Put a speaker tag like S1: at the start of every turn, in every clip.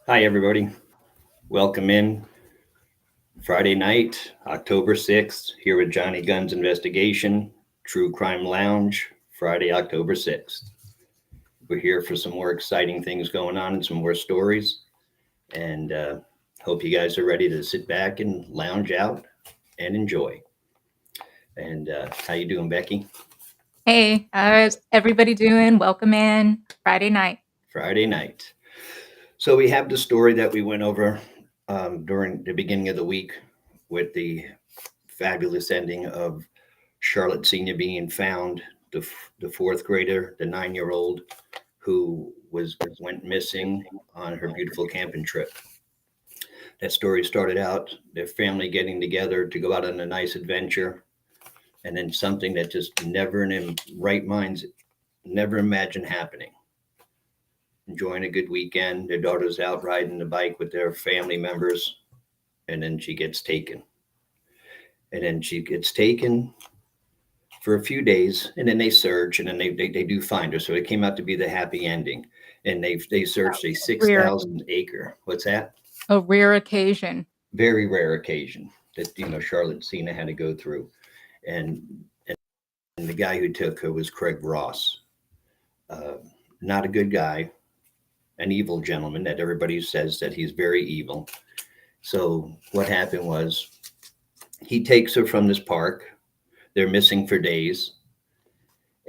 S1: Hi, everybody. Welcome in Friday night, October 6th, here with Johnny Gunn's Investigation, True Crime Lounge, Friday, October 6th. We're here for some more exciting things going on and some more stories. And hope you guys are ready to sit back and lounge out and enjoy. And how you doing, Becky?
S2: Hey, how's everybody doing? Welcome in Friday night.
S1: Friday night. So we have the story that we went over during the beginning of the week with the fabulous ending of Charlotte Sena being found, the fourth grader, the 9-year old who went missing on her beautiful camping trip. That story started out their family getting together to go out on a nice adventure, and then something that just never in their right minds never imagined happening. Enjoying a good weekend, their daughter's out riding the bike with their family members, and then she gets taken. And then she gets taken for a few days, and then they search, and then they do find her. So it came out to be the happy ending, and they searched a six
S2: Rare,
S1: thousand acre. What's that?
S2: a rare occasion.
S1: Very rare occasion that Charlotte Sena had to go through, and and the guy who took her was Craig Ross. Uh, Not a good guy, an evil gentleman that everybody says that he's very evil. So what happened was he takes her from this park. They're missing for days,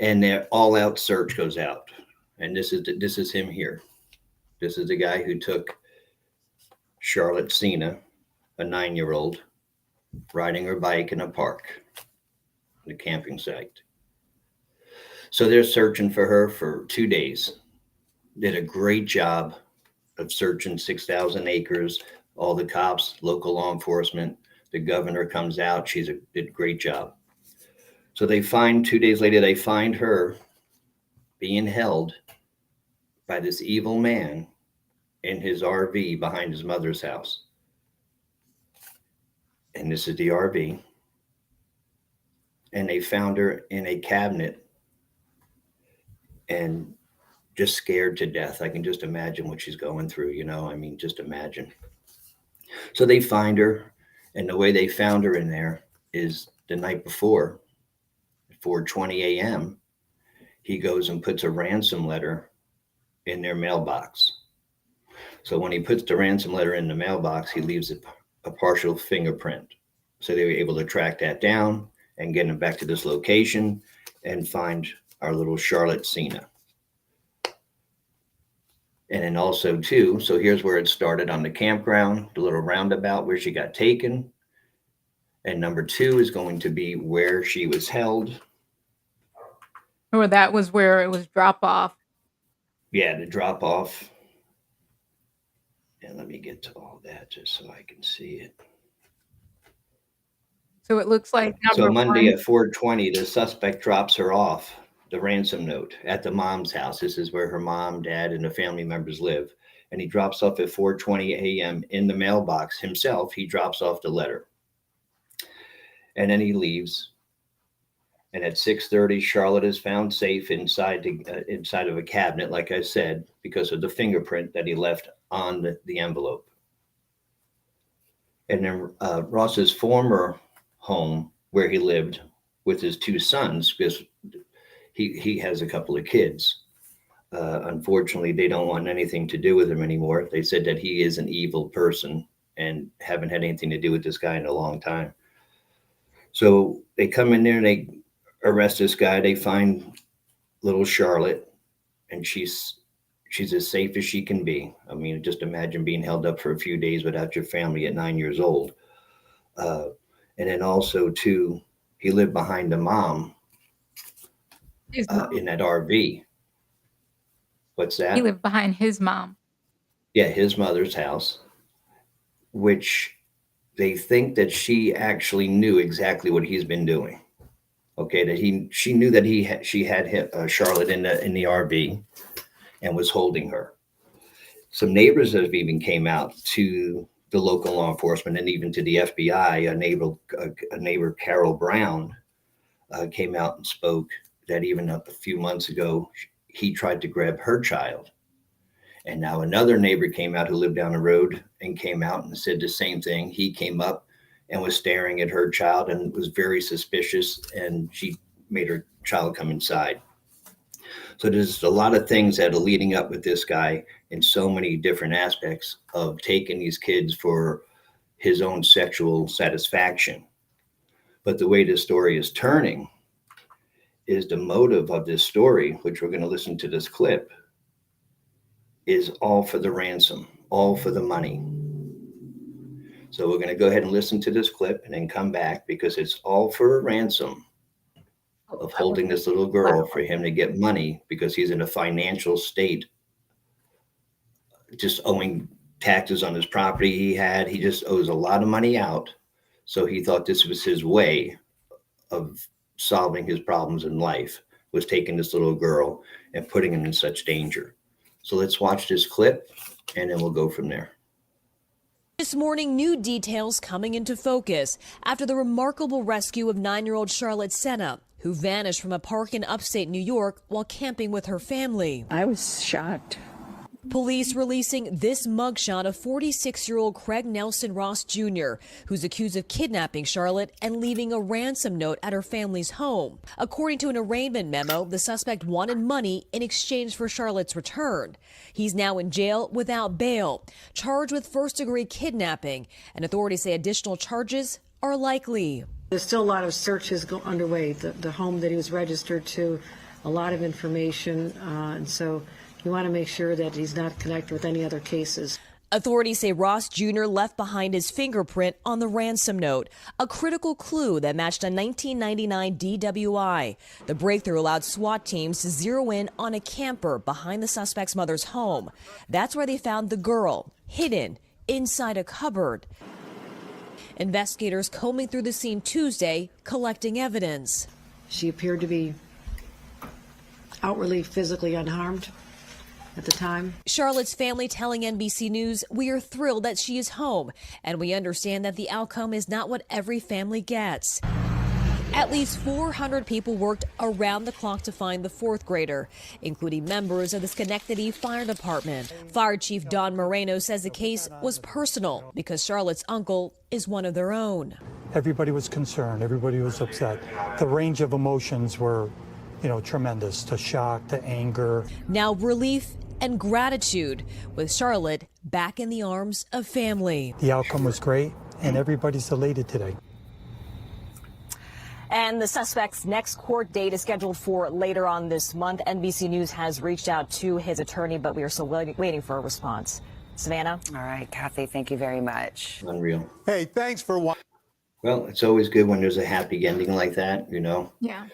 S1: and their all-out search goes out. And this is him here. This is the guy who took Charlotte Sena, a 9-year old, riding her bike in a park, the camping site. So they're searching for her for 2 days. Did a great job of searching 6,000 acres. All the cops, local law enforcement, the governor comes out. Did a great job. So they find 2 days later, they find her being held by this evil man in his RV behind his mother's house. And this is the RV. And they found her in a cabinet and just scared to death. I can just imagine what she's going through, I mean, just imagine. So they find her, and the way they found her in there is the night before, at 4:20 a.m., he goes and puts a ransom letter in their mailbox. So when he puts the ransom letter in the mailbox, he leaves a partial fingerprint. So they were able to track that down and get him back to this location and find our little Charlotte Sena. And then also too, so here's where it started on the campground, the little roundabout where she got taken. And number two is going to be where she was held.
S2: Or that was where it was drop off.
S1: Yeah, the drop off. And let me get to all that just so I can see it.
S2: So it looks like
S1: So
S2: number
S1: Monday
S2: one.
S1: at 4:20, the suspect drops her off the ransom note at the mom's house. This is where her mom, dad, and the family members live. And he drops off at 4:20 a.m. in the mailbox himself. He drops off the letter. And then he leaves. And at 6:30, Charlotte is found safe inside of a cabinet, like I said, because of the fingerprint that he left on the envelope. And then Ross's former home, where he lived with his two sons, because he has a couple of kids. Unfortunately, they don't want anything to do with him anymore. They said that he is an evil person and haven't had anything to do with this guy in a long time. So they come in there and they arrest this guy. They find little Charlotte, and she's as safe as she can be. I mean, just imagine being held up for a few days without your family at 9 years old. Uh, and then also too, he lived behind the mom
S2: His mom.
S1: in that RV. What's
S2: He
S1: that?
S2: lived behind his mom.
S1: Yeah, his mother's house, which they think that she actually knew exactly what he's been doing. Okay, that she knew that she had Charlotte in the RV and was holding her. Some neighbors have even came out to the local law enforcement and even to the FBI. A neighbor, Carol Brown, came out and spoke that even a few months ago he tried to grab her child, And now another neighbor came out who lived down the road and came out and said the same thing. He came up and was staring at her child and was very suspicious, and she made her child come inside. So there's a lot of things that are leading up with this guy in so many different aspects of taking these kids for his own sexual satisfaction. But the way this story is turning is the motive of this story, which we're going to listen to this clip, is all for the ransom, all for the money. So we're going to go ahead and listen to this clip and then come back, because it's all for a ransom of holding this little girl for him to get money, because he's in a financial state, just owing taxes on his property he just owes a lot of money out. So he thought this was his way of solving his problems in life, was taking this little girl and putting him in such danger. So let's watch this clip and then we'll go from there.
S3: This morning, new details coming into focus after the remarkable rescue of 9-year-old Charlotte Sena, who vanished from a park in upstate New York while camping with her family.
S4: I was shocked.
S3: Police releasing this mugshot of 46-year-old Craig Nelson Ross Jr., who's accused of kidnapping Charlotte and leaving a ransom note at her family's home. According to an arraignment memo, the suspect wanted money in exchange for Charlotte's return. He's now in jail without bail, charged with first-degree kidnapping, and authorities say additional charges are likely.
S5: There's still a lot of searches underway. The home that he was registered to, a lot of information, and so you want to make sure that he's not connected with any other cases.
S3: Authorities say Ross Jr. left behind his fingerprint on the ransom note, a critical clue that matched a 1999 DWI. The breakthrough allowed SWAT teams to zero in on a camper behind the suspect's mother's home. That's where they found the girl, hidden inside a cupboard. Investigators combing through the scene Tuesday, collecting evidence.
S5: She appeared to be outwardly physically unharmed at the time.
S3: Charlotte's family telling NBC News, "We are thrilled that she is home, and we understand that the outcome is not what every family gets." At least 400 people worked around the clock to find the fourth grader, including members of the Schenectady Fire Department. Fire Chief Don Moreno says the case was personal because Charlotte's uncle is one of their own.
S6: Everybody was concerned. Everybody was upset. The range of emotions were, tremendous, to shock, to anger.
S3: Now relief and gratitude, with Charlotte back in the arms of family.
S6: The outcome was great, and everybody's elated today.
S7: And the suspect's next court date is scheduled for later on this month. NBC News has reached out to his attorney, but we are still waiting for a response. Savannah?
S4: All right, Kathy, thank you very much.
S1: Unreal.
S8: Hey, thanks for watching.
S1: Well, it's always good when there's a happy ending like that,
S2: Yeah.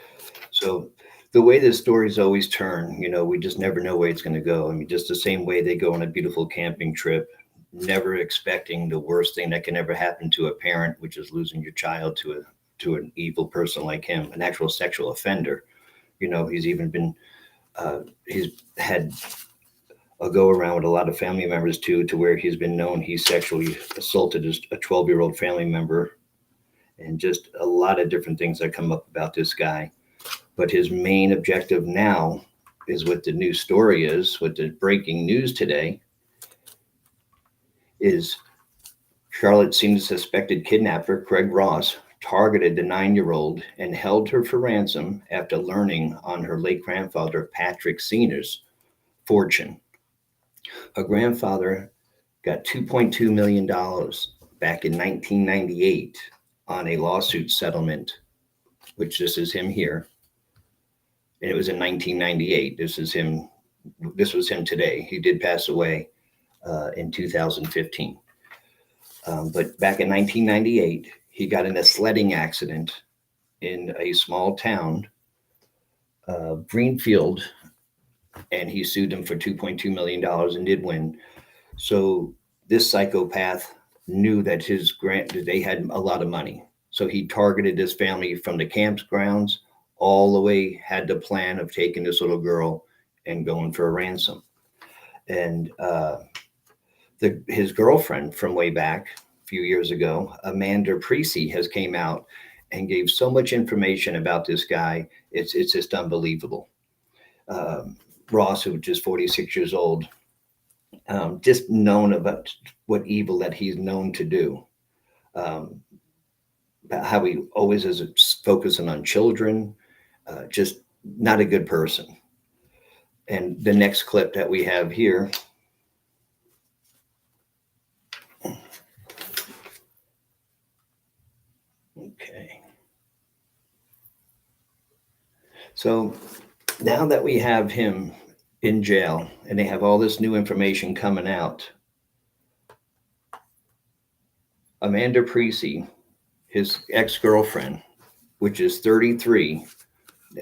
S1: So the way the stories always turn, we just never know where it's going to go. I mean, just the same way they go on a beautiful camping trip, never expecting the worst thing that can ever happen to a parent, which is losing your child to an evil person like him, an actual sexual offender. He's even been, he's had a go around with a lot of family members too, to where he's been known he sexually assaulted a 12-year-old family member, and just a lot of different things that come up about this guy. But his main objective now is what the new story is, what the breaking news today is. Charlotte Sena suspected kidnapper Craig Ross targeted the 9-year-old and held her for ransom after learning on her late grandfather Patrick Sena's fortune. Her grandfather got $2.2 million back in 1998 on a lawsuit settlement, which this is him here. And it was in 1998. This was him today. He did pass away in 2015. But back in 1998, he got in a sledding accident in a small town, Greenfield, and he sued him for $2.2 million and did win. So this psychopath knew that they had a lot of money. So he targeted this family from the campgrounds all the way, had the plan of taking this little girl and going for a ransom. And his girlfriend from way back a few years ago, Amanda Precy, has came out and gave so much information about this guy. It's just unbelievable. Ross, who was just 46 years old, just known about what evil that he's known to do. Um, about how he always is focusing on children, just not a good person. And the next clip that we have here. Okay. So now that we have him in jail and they have all this new information coming out, Amanda Precy, his ex-girlfriend, which is 33,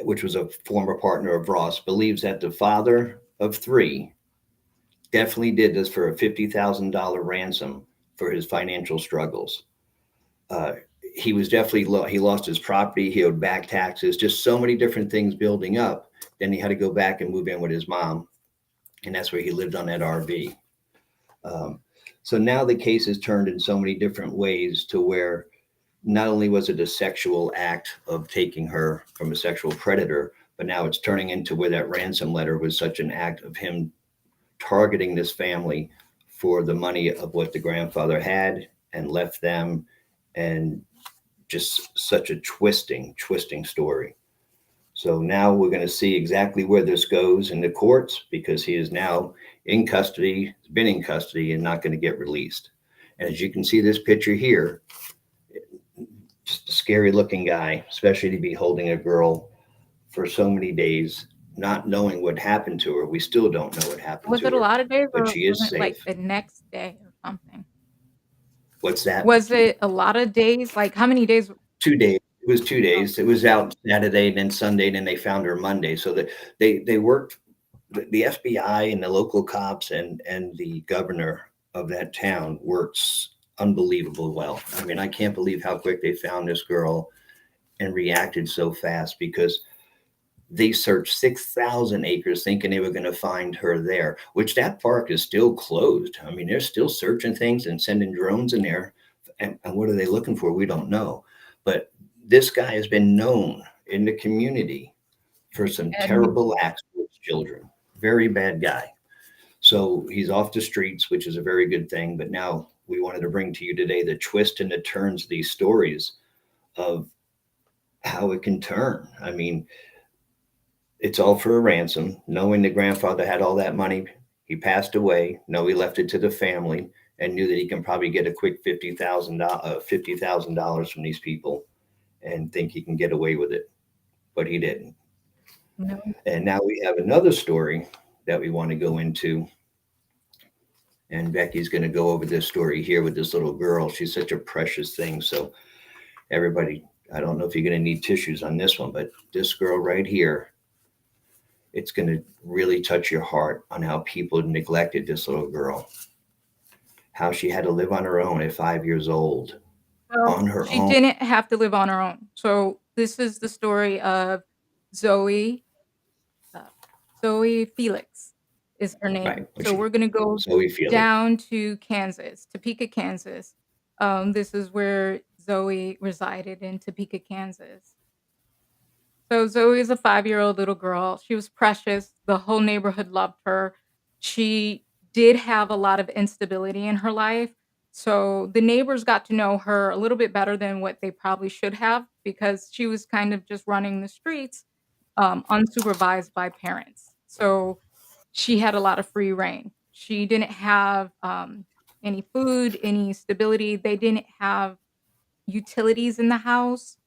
S1: which was a former partner of Ross, believes that the father of three definitely did this for a $50,000 ransom for his financial struggles. He was definitely he lost his property. He owed back taxes, just so many different things building up. Then he had to go back and move in with his mom. And that's where he lived on that RV. So now the case is turned in so many different ways to where not only was it a sexual act of taking her from a sexual predator, but now it's turning into where that ransom letter was such an act of him targeting this family for the money of what the grandfather had and left them, and just such a twisting story. So now we're going to see exactly where this goes in the courts, because he is now in custody, has been in custody, and not going to get released. And as you can see this picture here, just a scary looking guy, especially to be holding a girl for so many days, not knowing what happened to her. We still don't know what happened
S2: Was
S1: to
S2: it a
S1: her,
S2: lot of days
S1: but
S2: or
S1: she is
S2: was it like
S1: safe.
S2: the next day or something?
S1: What's that?
S2: Was it a lot of days? Like how many days?
S1: 2 days. It was 2 days. It was
S2: Okay.
S1: out Saturday, then Sunday, and then they found her Monday. So that they worked, the FBI and the local cops and the governor of that town works unbelievable well. I mean, I can't believe how quick they found this girl and reacted so fast, because they searched 6,000 acres thinking they were going to find her there, which that park is still closed. I mean, they're still searching things and sending drones in there. And what are they looking for? We don't know. But this guy has been known in the community for some
S2: And
S1: terrible acts with children. Very bad guy. So he's off the streets, which is a very good thing. But now we wanted to bring to you today the twist and the turns of these stories of how it can turn. I mean, it's all for a ransom, knowing the grandfather had all that money. He passed away. No, he left it to the family and knew that he can probably get a quick $50,000 from these people and think he can get away with it, but he didn't.
S2: no,
S1: And now we have another story that we want to go into. And Becky's going to go over this story here with this little girl. She's such a precious thing. So everybody, I don't know if you're going to need tissues on this one, but this girl right here, it's going to really touch your heart on how people neglected this little girl, how she had to live on her own at 5 years old,
S2: well,
S1: on her
S2: she
S1: own.
S2: didn't have to live on her own. So this is the story of Zoey. Uh, Zoey Felix is her name.
S1: Right.
S2: So we're gonna go
S1: Zoey Felix.
S2: down to Kansas, Topeka, Kansas. This is where Zoey resided, in Topeka, Kansas. So Zoe is a 5-year-old little girl. She was precious. The whole neighborhood loved her. She did have a lot of instability in her life. So the neighbors got to know her a little bit better than what they probably should have, because she was kind of just running the streets, unsupervised by parents. So she had a lot of free reign. She didn't have any food, any stability. They didn't have utilities in the house.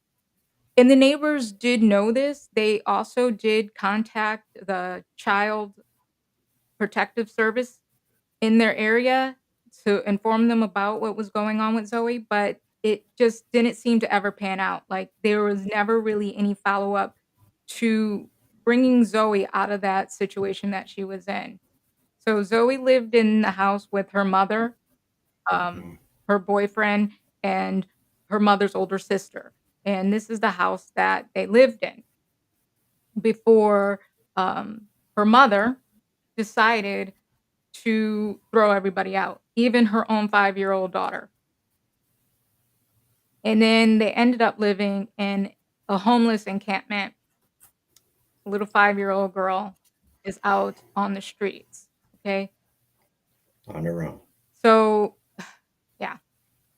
S2: And the neighbors did know this. They also did contact the Child Protective Service in their area to inform them about what was going on with Zoe, but it just didn't seem to ever pan out. Like, there was never really any follow-up to bringing Zoe out of that situation that she was in. So Zoe lived in the house with her mother, um,
S1: Mhm.
S2: her boyfriend, and her mother's older sister. And this is the house that they lived in before her mother decided to throw everybody out, even her own 5-year-old daughter. And then they ended up living in a homeless encampment. A little 5-year-old girl is out on the streets. Okay.
S1: On her own.
S2: So, yeah.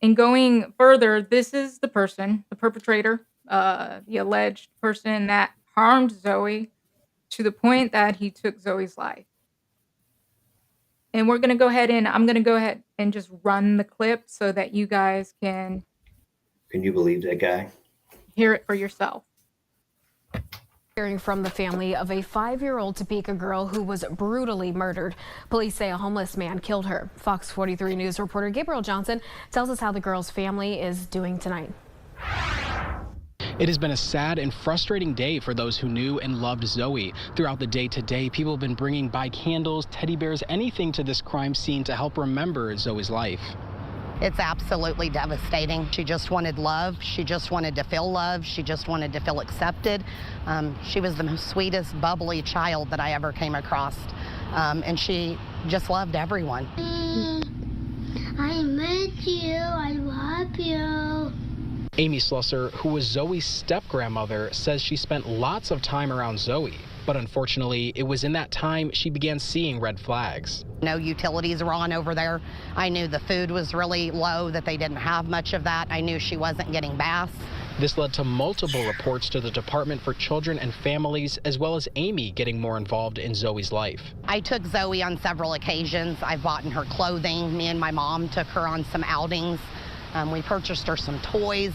S2: And going further, this is the person, the perpetrator, the alleged person that harmed Zoey to the point that he took Zoey's life. And I'm gonna go ahead and just run the clip so that you guys can
S1: Can you believe that guy?
S2: hear it for yourself.
S8: Hearing from the family of a 5-year-old Topeka girl who was brutally murdered. Police say a homeless man killed her. Fox 43 News reporter Gabriel Johnson tells us how the girl's family is doing tonight.
S9: It has been a sad and frustrating day for those who knew and loved Zoey. Throughout the day today, people have been bringing by candles, teddy bears, anything to this crime scene to help remember Zoey's life.
S10: It's absolutely devastating. She just wanted love. She just wanted to feel love. She just wanted to feel accepted. She was the most sweetest, bubbly child that I ever came across. And she just loved everyone.
S11: I miss you. I love you.
S9: Amy Slusser, who was Zoey's step-grandmother, says she spent lots of time around Zoey. But unfortunately, it was in that time she began seeing red flags.
S10: No utilities were on over there. I knew the food was really low, that they didn't have much of that. I knew she wasn't getting baths.
S9: This led to multiple reports to the Department for Children and Families, as well as Amy getting more involved in Zoey's life.
S10: I took Zoey on several occasions. I've bought in her clothing. Me and my mom took her on some outings. We purchased her some toys.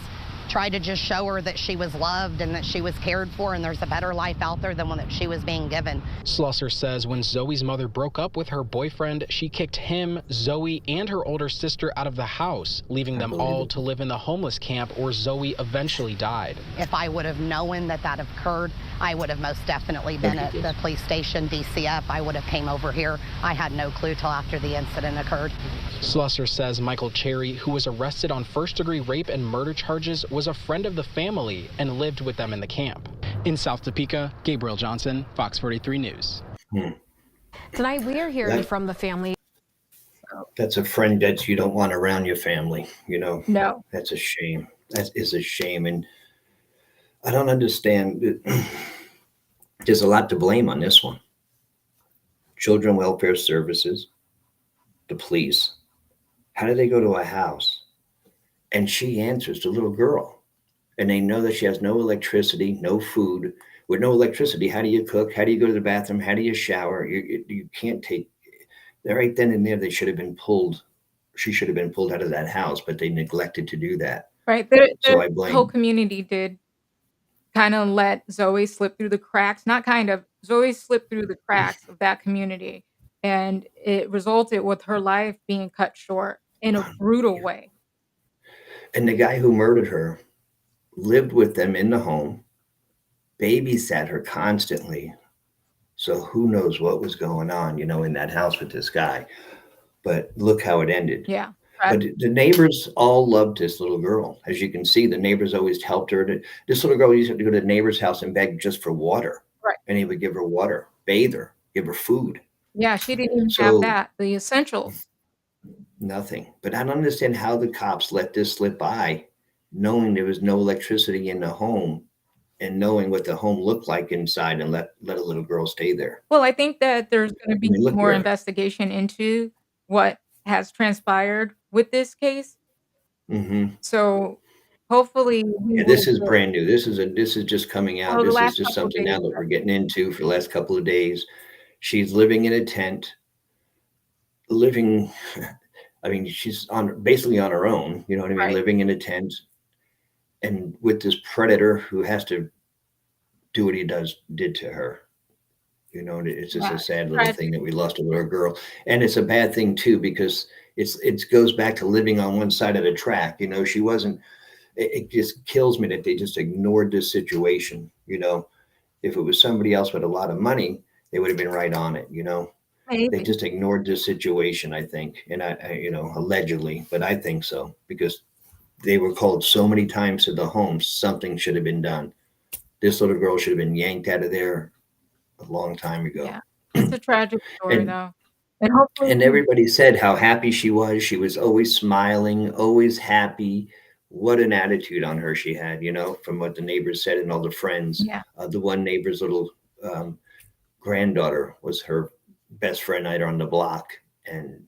S10: Tried to just show her that she was loved and that she was cared for, and there's a better life out there than one that she was being given.
S9: Slusser says when Zoey's mother broke up with her boyfriend, she kicked him, Zoey, and her older sister out of the house, leaving them all to live in the homeless camp where Zoey eventually died.
S10: If I would have known that that occurred, I would have most definitely been at the police station, DCF. I would have came over here. I had no clue till after the incident occurred.
S9: Slusser says Michael Cherry, who was arrested on first-degree rape and murder charges, was a friend of the family and lived with them in the camp. In South Topeka, Gabriel Johnson, Fox 43 News.
S8: Tonight we are hearing from the family.
S1: That's a friend that you don't want around your family, you know?
S2: No.
S1: That's a shame. That is a shame. And I don't understand. There's a lot to blame on this one. Children Welfare Services, the police. How do they go to a house? And she answers, the little girl. And they know that she has no electricity, no food. With no electricity, how do you cook? How do you go to the bathroom? How do you shower? You can't take, right then and there, they should have been pulled. She should have been pulled out of that house, but they neglected to do that.
S2: Right.
S1: So I
S2: The
S1: blame.
S2: whole community did kind of let Zoey slip through the cracks. Not kind of. Zoey slipped through the cracks of that community. And it resulted with her life being cut short in a brutal way.
S1: And the guy who murdered her lived with them in the home, babysat her constantly. So who knows what was going on, you know, in that house with this guy. But look how it ended.
S2: Yeah.
S1: But the neighbors all loved this little girl. As you can see, the neighbors always helped her. This little girl used to go to the neighbor's house and beg just for water.
S2: Right.
S1: And he would give her water, bathe her, give her food.
S2: Yeah, she didn't even
S1: So-
S2: have that, the essentials.
S1: Nothing. But I don't understand how the cops let this slip by, knowing there was no electricity in the home and knowing what the home looked like inside, and let a little girl stay there.
S2: Well, I think that there's going to be
S1: mean, look
S2: more
S1: where-
S2: investigation into what has transpired with this case.
S1: Hmm.
S2: So hopefully,
S1: Yeah, this is brand new. This is just coming out.
S2: Oh, the
S1: This is
S2: last
S1: just
S2: couple
S1: something now
S2: days,
S1: that we're getting into for the last couple of days. She's living in a tent, I mean, she's basically on her own, you know what I mean?
S2: Right.
S1: Living in a tent and with this predator who has to do what he did to her. You know, it's just
S2: Yeah,
S1: a sad little
S2: tragic.
S1: thing that we lost a little girl. And it's a bad thing too, because it goes back to living on one side of the track. You know, she wasn't, it just kills me that they just ignored this situation. You know, if it was somebody else with a lot of money, they would have been right on it, you know. They
S2: Maybe.
S1: just ignored this situation, I think. And I, you know, allegedly, but I think so, because they were called so many times to the home, something should have been done. This little girl should have been yanked out of there a long time ago.
S2: Yeah. It's a tragic story,
S1: And-
S2: though. And hopefully,
S1: And everybody said how happy she was. She was always smiling, always happy. What an attitude on her she had, you know, from what the neighbors said and all the friends.
S2: Yeah.
S1: The one neighbor's little granddaughter was her best friend out on the block. And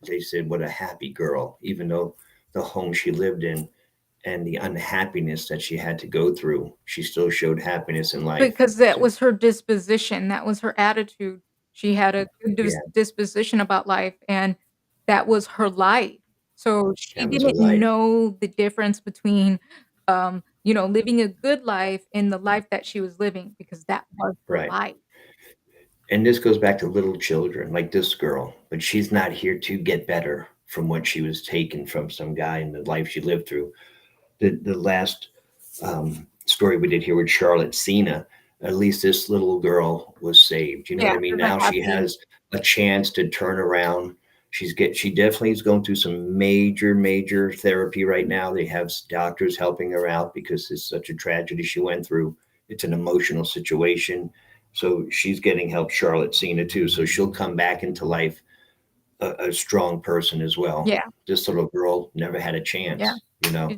S1: they said, what a happy girl, even though the home she lived in and the unhappiness that she had to go through, she still showed happiness in life.
S2: Because that
S1: So,
S2: was her disposition, that was her attitude. She had a good
S1: yeah,
S2: disposition about life, and that was her life. So, she
S1: that was her
S2: didn't
S1: life.
S2: know the difference between, living a good life and the life that she was living because that was her
S1: Right.
S2: life.
S1: And this goes back to little children like this girl, but she's not here to get better from what she was taken from some guy in the life she lived through. The last story we did here with Charlotte Sena, at least this little girl was saved. You know
S2: Yeah,
S1: what I mean?
S2: there's a
S1: Now she
S2: happy
S1: has a chance to turn around. She definitely is going through some major therapy right now. They have doctors helping her out because it's such a tragedy she went through. It's an emotional situation. So she's getting help, Charlotte Sena too. So she'll come back into life a strong person as well.
S2: Yeah,
S1: This little girl never had a
S2: yeah.
S1: chance, you know.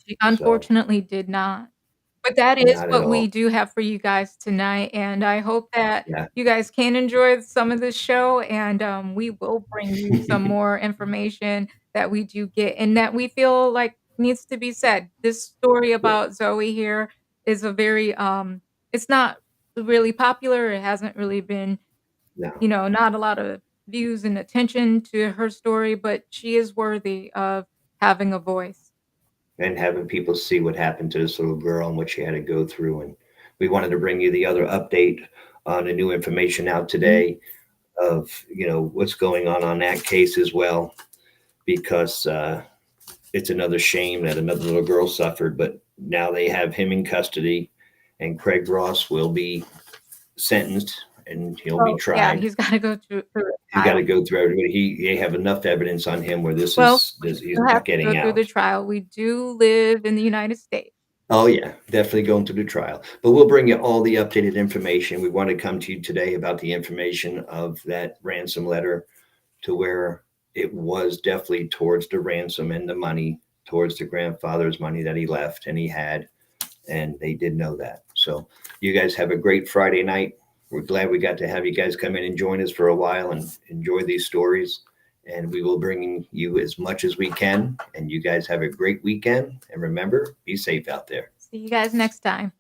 S2: She
S1: So
S2: unfortunately did not. But that is
S1: not at
S2: what we
S1: all.
S2: do have for you guys tonight, and I hope that
S1: Yeah.
S2: you guys can enjoy some of this show, and, we will bring you some more information that we do get and that we feel like needs to be said. This story
S1: Yeah.
S2: about Zoe here is a very, it's not really popular, it hasn't really been,
S1: No.
S2: not a lot of views and attention to her story, but she is worthy of having a voice.
S1: And having people see what happened to this little girl and what she had to go through. And we wanted to bring you the other update on the new information out
S2: Mhm.
S1: today of, what's going on that case as well, because it's another shame that another little girl suffered, but now they have him in custody and Craig Ross will be sentenced and he'll be
S2: Oh, yeah,
S1: tried.
S2: he's gotta go through a
S1: He's got
S2: trial.
S1: to go through everybody. They have enough evidence on him where
S2: Well, we
S1: he's
S2: still have
S1: not
S2: to go
S1: getting
S2: through the
S1: out.
S2: trial. We do live in the United States.
S1: Oh yeah, definitely going through the trial. But we'll bring you all the updated information. We want to come to you today about the information of that ransom letter to where it was definitely towards the ransom and the money, towards the grandfather's money that he left and he had, and they did know that. So you guys have a great Friday night. We're glad we got to have you guys come in and join us for a while and enjoy these stories. And we will bring you as much as we can. And you guys have a great weekend. And remember, be safe out there.
S2: See you guys next time.